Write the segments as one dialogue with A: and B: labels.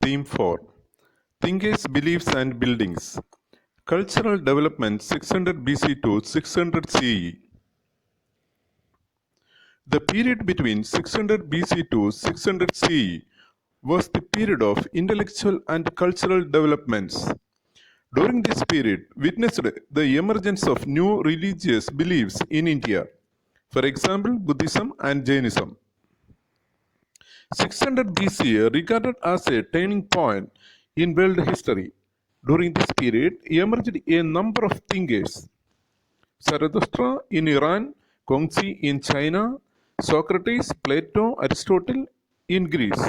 A: Theme 4: Thinkers, Beliefs and Buildings. Cultural Development 600 BC to 600 CE. The period between 600 BC to 600 CE was the period of intellectual and cultural developments. During this period, witnessed the emergence of new religious beliefs in India, for example, Buddhism and Jainism. 600 BC regarded as a turning point in world history. During this period emerged a number of thinkers: Zarathustra in Iran, Kongzi in China, Socrates, Plato, Aristotle in Greece,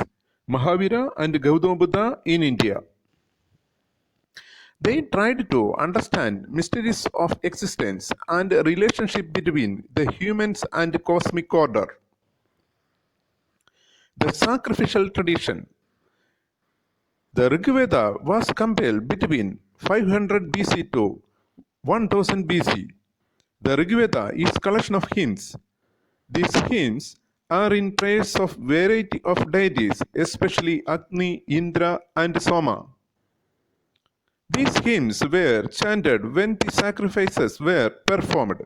A: Mahavira and Gautama Buddha in India. They tried to understand mysteries of existence and relationship between the humans and cosmic order. The sacrificial tradition. The Rig Veda was compiled between 500 BC to 1000 BC. The Rig Veda is a collection of hymns. These hymns are in praise of variety of deities, especially Agni, Indra, and Soma. These hymns were chanted when the sacrifices were performed.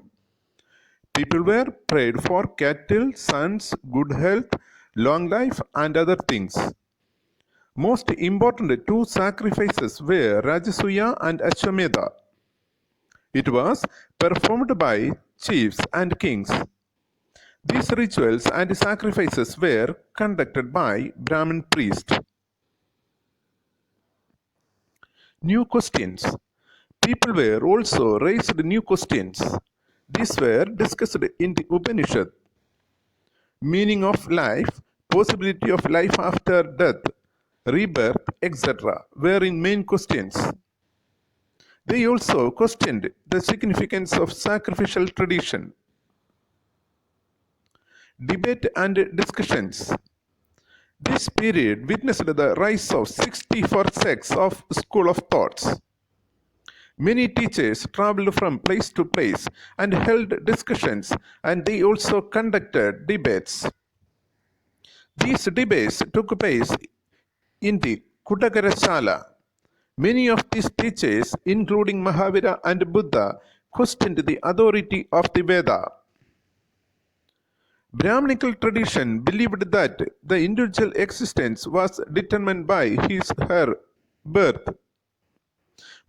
A: People were prayed for cattle, sons, good health, long life, and other things. Most important two sacrifices were Rajasuya and Ashwamedha. It was performed by chiefs and kings. These rituals and sacrifices were conducted by Brahmin priests. New questions. People were also raised new questions. These were discussed in the Upanishad. Meaning of life, possibility of life after death, rebirth, etc. were in main questions. They also questioned the significance of sacrificial tradition. Debate and discussions. This period witnessed the rise of 64 sects of school of thoughts. Many teachers traveled from place to place and held discussions, and they also conducted debates. These debates took place in the Kutagara Sala. Many of these teachers, including Mahavira and Buddha, questioned the authority of the Veda. Brahminical tradition believed that the individual existence was determined by his/her birth.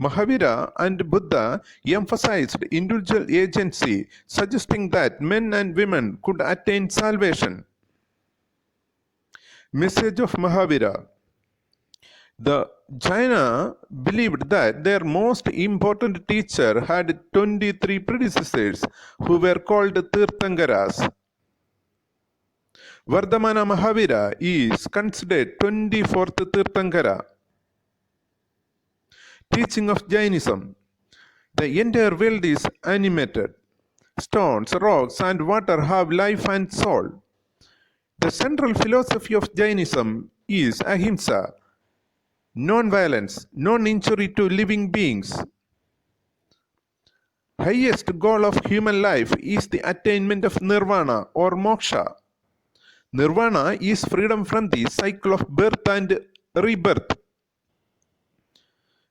A: Mahavira and Buddha emphasized individual agency, suggesting that men and women could attain salvation. Message of Mahavira. The Jaina believed that their most important teacher had 23 predecessors who were called Tirthankaras. Vardhamana Mahavira is considered 24th Tirthankara. Teaching of Jainism. The entire world is animated. Stones, rocks, and water have life and soul. The central philosophy of Jainism is ahimsa, non-violence, non-injury to living beings. Highest goal of human life is the attainment of nirvana or moksha. Nirvana is freedom from the cycle of birth and rebirth.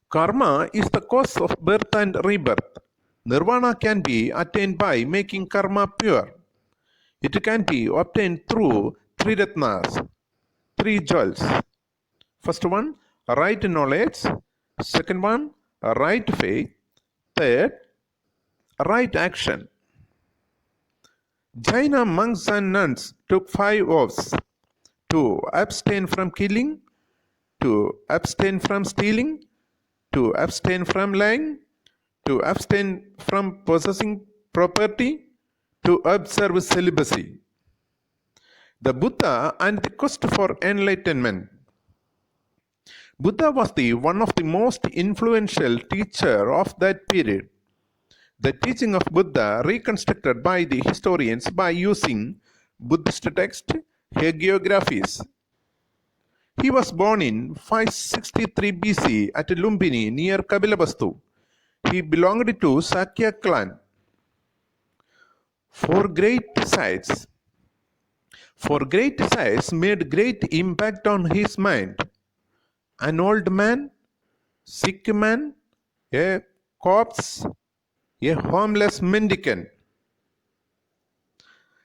A: Karma is the cause of birth and rebirth. Nirvana can be attained by making karma pure. It can be obtained through three ratnas, three jewels. First one, right knowledge. Second one, right faith. Third, right action. Jaina monks and nuns took 5 oaths: to abstain from killing, to abstain from stealing, to abstain from lying, to abstain from possessing property, to observe celibacy. The Buddha and the quest for enlightenment. Buddha was one of the most influential teachers of that period. The teaching of Buddha reconstructed by the historians by using Buddhist texts, hagiographies. He was born in 563 BC at Lumbini near Kapilabastu. He belonged to Sakya clan. Four great sites made great impact on his mind. an old man, sick man, a corpse, a homeless mendicant.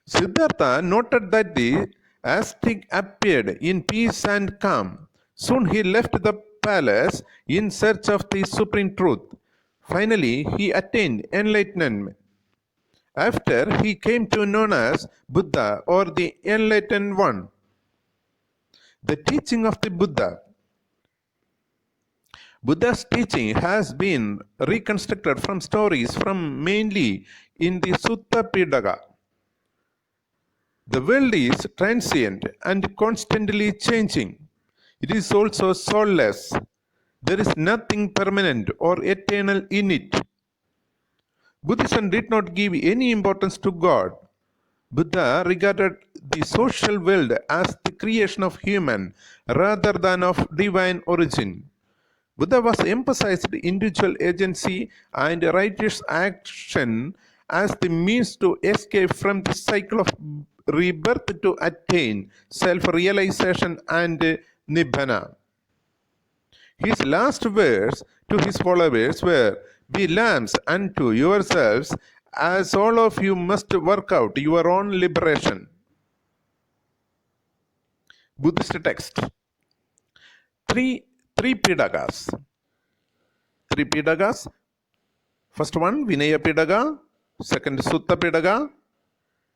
A: Siddhartha noted that the ascetic appeared in peace and calm. Soon he left the palace in search of the supreme truth. Finally, he attained enlightenment. After he came to known as Buddha or the Enlightened One. The teaching of the Buddha. Buddha's teaching has been reconstructed from stories from mainly in the Sutta Pitaka. The world is transient and constantly changing. It is also soulless. There is nothing permanent or eternal in it. Buddhism did not give any importance to God. Buddha regarded the social world as the creation of human rather than of divine origin. Buddha was emphasized individual agency and righteous action as the means to escape from the cycle of rebirth to attain self-realization and nibbana. His last words to his followers were, "Be lambs unto yourselves, as all of you must work out your own liberation." Buddhist text. Three Pitakas. Three Pitakas. First one, Vinaya Pitaka. Second, Sutta Pitaka.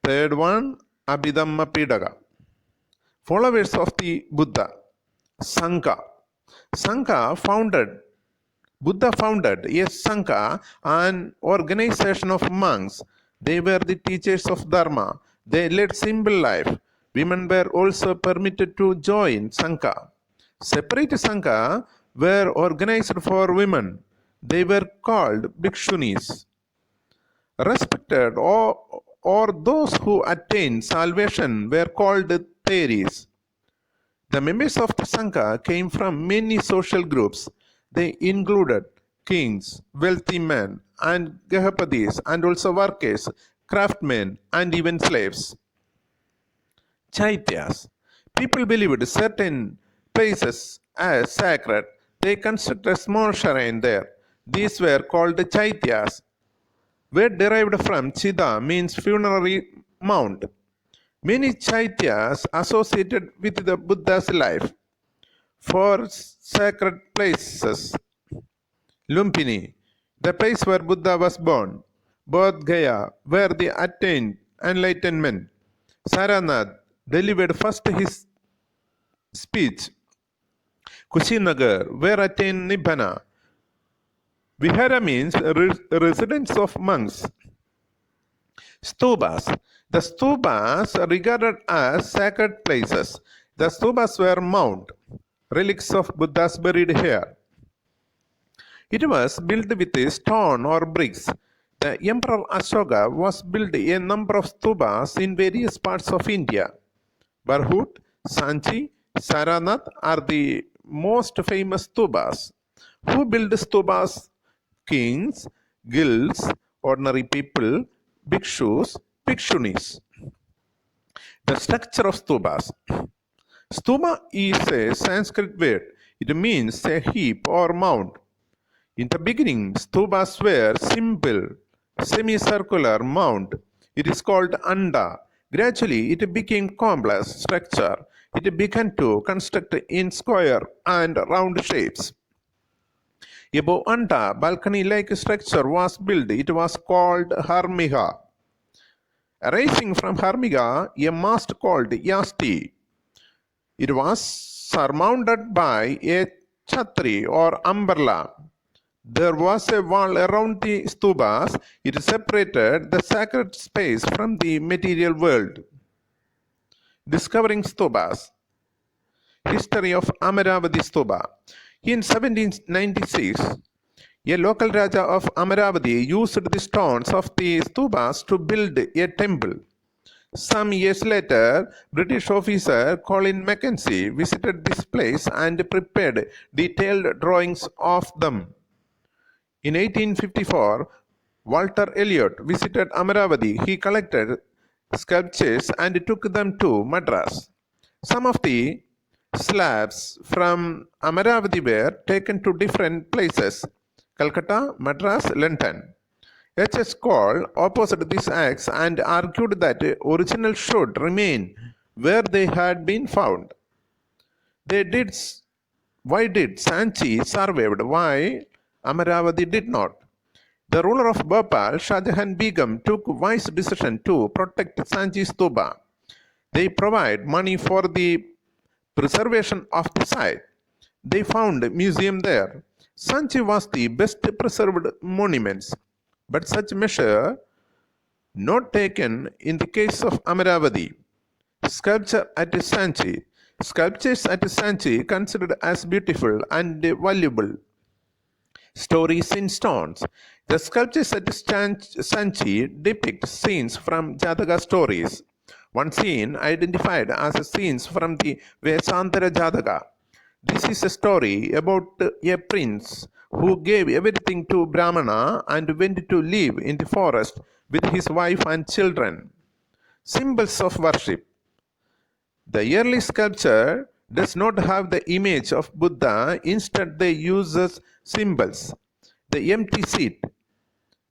A: Third one, Abhidhamma Pitaka. Followers of the Buddha. Sangha. Buddha founded a Sangha, an organization of monks. They were the teachers of Dharma. They led simple life. Women were also permitted to join Sangha. Separate Sangha were organized for women. They were called bhikshunis. Respected or those who attained salvation were called theris. The members of the Sangha came from many social groups. They included kings, wealthy men, and Gahapadis, and also workers, craftsmen, and even slaves. Chaityas. People believed certain places as sacred. They constructed a small shrine there. These were called Chaityas. Word derived from Chida means funerary mound. Many Chaityas associated with the Buddha's life. Four sacred places. Lumpini, the place where Buddha was born. Bodh Gaya, where they attained enlightenment. Saranath delivered first his speech. Kushinagar, where attained Nibbana. Vihara means residence of monks. Stupas. The stupas are regarded as sacred places. The stupas were mound, relics of Buddhas buried here. It was built with stone or bricks. The Emperor Ashoka was built a number of stupas in various parts of India. Barhut, Sanchi, Saranath are the most famous stupas. Who built stupas? Kings, guilds, ordinary people, bhikshus, bhikshunis. The structure of stupas. Stupa is a Sanskrit word. It means a heap or mound. In the beginning, stupas were simple, semicircular mound. It is called anda. Gradually, it became complex structure. It began to construct in square and round shapes. Above anda, balcony-like structure was built. It was called harmiha. Arising from harmiha, a mast called yasti. It was surmounted by a chhatri or umbrella. There was a wall around the stupas. It separated the sacred space from the material world. Discovering stupas. History of Amaravati stupa. In 1796, a local Raja of Amaravati used the stones of the stupas to build a temple. Some years later, British officer Colin Mackenzie visited this place and prepared detailed drawings of them. In 1854, Walter Elliot visited Amaravati. He collected sculptures and took them to Madras. Some of the Slabs from Amaravati were taken to different places: Calcutta, Madras, London. H.S. Cole opposed these acts and argued that originals should remain where they had been found. They did. Why did Sanchi survived? Why Amaravati did not? The ruler of Bhopal, Shah Jahan Begum, took wise decision to protect Sanchi's stupa. They provide money for the preservation of the site. They found a museum there. Sanchi was the best preserved monuments, but such measure not taken in the case of Amaravati. Sculpture at Sanchi. Sculptures at Sanchi considered as beautiful and valuable. Stories in stones. The sculptures at Sanchi depict scenes from Jataka stories. One scene identified as scenes from the Vesantara Jataka. This is a story about a prince who gave everything to Brahmana and went to live in the forest with his wife and children. Symbols of worship. The early sculpture does not have the image of Buddha, instead they uses symbols. The empty seat,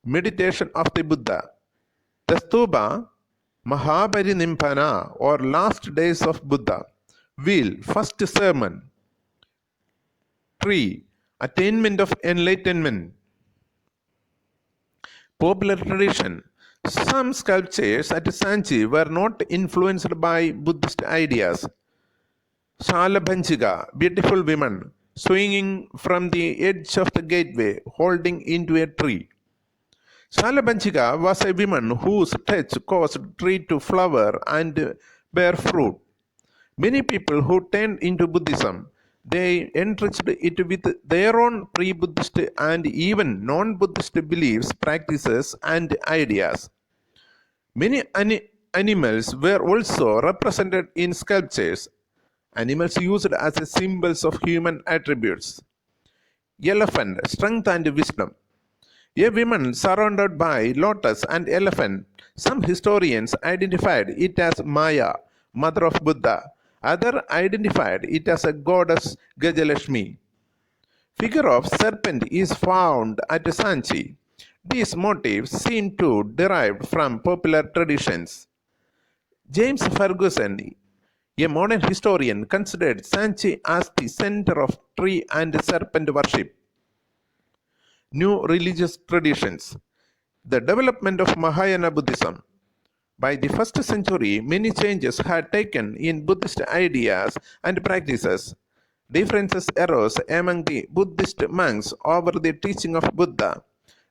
A: meditation of the Buddha. The stupa, Mahaparinibbana or last days of Buddha. Wheel, first sermon. Tree, attainment of enlightenment. Popular tradition. Some sculptures at Sanchi were not influenced by Buddhist ideas. Shalabhanchika, beautiful women, swinging from the edge of the gateway, holding into a tree. Shalabhanchika was a woman whose touch caused tree to flower and bear fruit. Many people who turned into Buddhism, they enriched it with their own pre-Buddhist and even non-Buddhist beliefs, practices, and ideas. Many animals were also represented in sculptures. Animals used as symbols of human attributes. Elephant, strength and wisdom. A woman surrounded by lotus and elephant. Some historians identified it as Maya, mother of Buddha. Others identified it as a goddess Gajalakshmi. Figure of serpent is found at Sanchi. These motifs seem to derive from popular traditions. James Ferguson, a modern historian, considered Sanchi as the center of tree and serpent worship. New religious traditions. The development of Mahayana Buddhism. By the 1st century, many changes had taken in Buddhist ideas and practices. Differences arose among the Buddhist monks over the teaching of Buddha.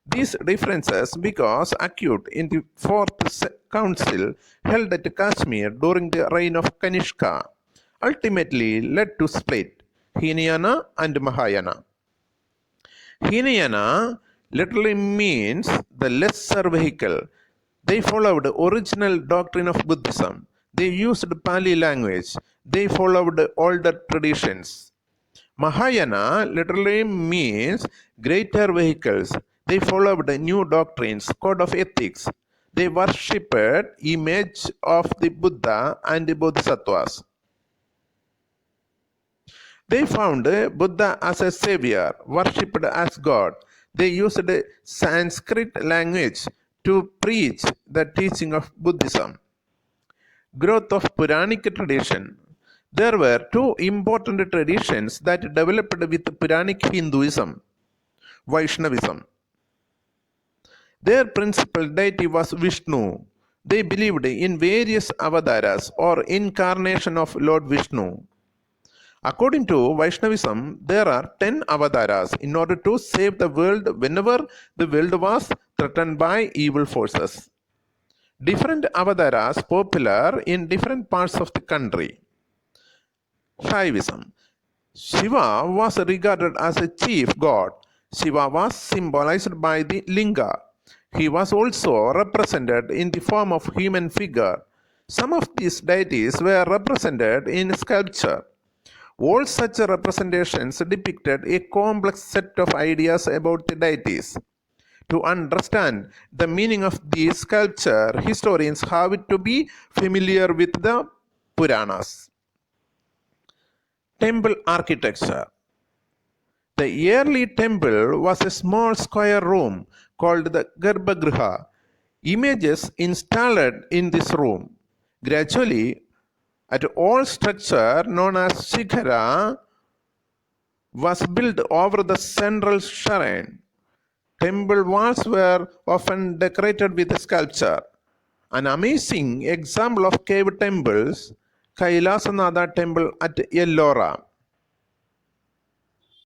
A: These differences became acute in the 4th Council held at Kashmir during the reign of Kanishka, ultimately led to split, Hinayana and Mahayana. Hinayana literally means the lesser vehicle. They followed the original doctrine of Buddhism. They used Pali language. They followed older traditions. Mahayana literally means greater vehicles. They followed new doctrines, code of ethics. They worshipped image of the Buddha and the Bodhisattvas. They found Buddha as a savior, worshipped as God. They used Sanskrit language to preach the teaching of Buddhism. Growth of Puranic tradition. There were two important traditions that developed with Puranic Hinduism: Vaishnavism. Their principal deity was Vishnu. They believed in various avataras or incarnation of Lord Vishnu. According to Vaishnavism, there are 10 avatars in order to save the world whenever the world was threatened by evil forces. Different avatars popular in different parts of the country. Shaivism. Shiva was regarded as a chief god. Shiva was symbolized by the linga. He was also represented in the form of human figure. Some of these deities were represented in sculpture. All such representations depicted a complex set of ideas about the deities. To understand the meaning of these sculpture, historians have to be familiar with the Puranas. temple architecture. The early temple was a small square room called the Garbhagriha. Images installed in this room. Gradually, an old structure known as Shikhara was built over the central shrine. Temple walls were often decorated with sculpture. An amazing example of cave temples, Kailasanatha temple at Ellora.